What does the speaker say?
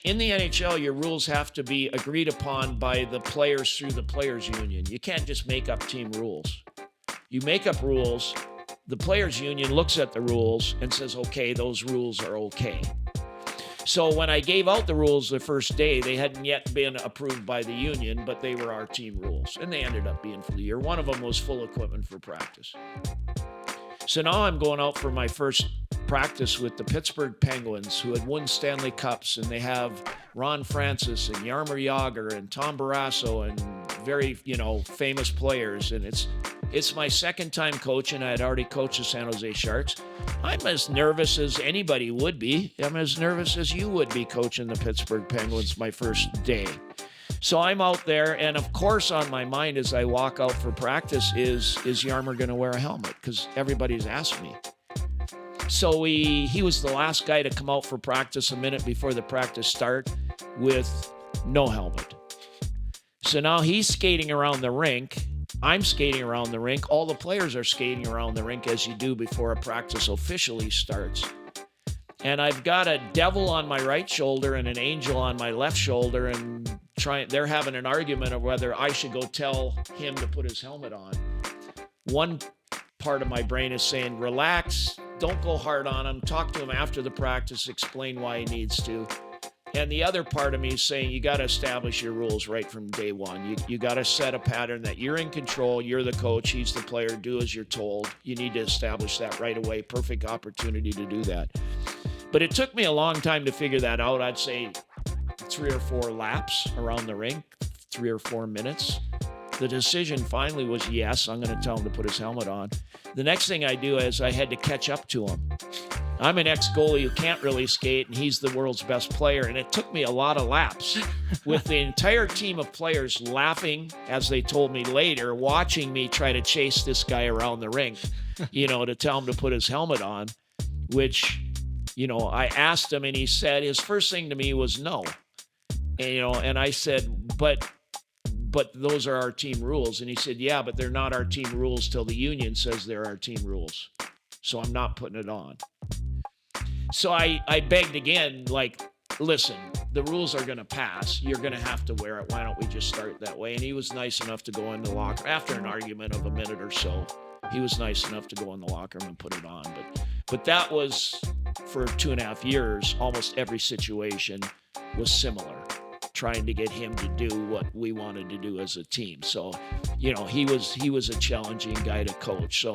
In the NHL, your rules have to be agreed upon by the players through the players' union. You can't just make up team rules. You make up rules, the players' union looks at the rules and says, okay, those rules are okay. So when I gave out the rules the first day, they hadn't yet been approved by the union, but they were our team rules, and they ended up being for the year. One of them was full equipment for practice. So now I'm going out for my first practice with the Pittsburgh Penguins, who had won Stanley Cups, and they have Ron Francis and Jaromir Jagr and Tom Barrasso and very, famous players. And it's my second time coaching. I had already coached the San Jose Sharks. I'm as nervous as anybody would be. I'm as nervous as you would be coaching the Pittsburgh Penguins my first day. So I'm out there, and of course on my mind as I walk out for practice is Jaromir going to wear a helmet? Because everybody's asked me. So he was the last guy to come out for practice a minute before the practice start with no helmet. So now he's skating around the rink. I'm skating around the rink. All the players are skating around the rink as you do before a practice officially starts. And I've got a devil on my right shoulder and an angel on my left shoulder, and they're having an argument of whether I should go tell him to put his helmet on. One part of my brain is saying, relax, don't go hard on him, talk to him after the practice, explain why he needs to. And the other part of me is saying, you got to establish your rules right from day one. You got to set a pattern that you're in control, you're the coach, he's the player, do as you're told. You need to establish that right away. Perfect opportunity to do that. But it took me a long time to figure that out. I'd say 3 or 4 laps around the rink, 3 or 4 minutes. The decision finally was, yes, I'm going to tell him to put his helmet on. The next thing I do is I had to catch up to him. I'm an ex-goalie who can't really skate, and he's the world's best player. And it took me a lot of laps with the entire team of players laughing, as they told me later, watching me try to chase this guy around the rink, to tell him to put his helmet on, which, I asked him, and he said, his first thing to me was no. And I said, but those are our team rules. And he said, yeah, but they're not our team rules till the union says they're our team rules. So I'm not putting it on. So I begged again, listen, the rules are going to pass. You're going to have to wear it. Why don't we just start that way? And he was nice enough to go in the locker after an argument of a minute or so. He was nice enough to go in the locker room and put it on. But that was, for 2.5 years, almost every situation was similar, trying to get him to do what we wanted to do as a team. So, he was a challenging guy to coach. So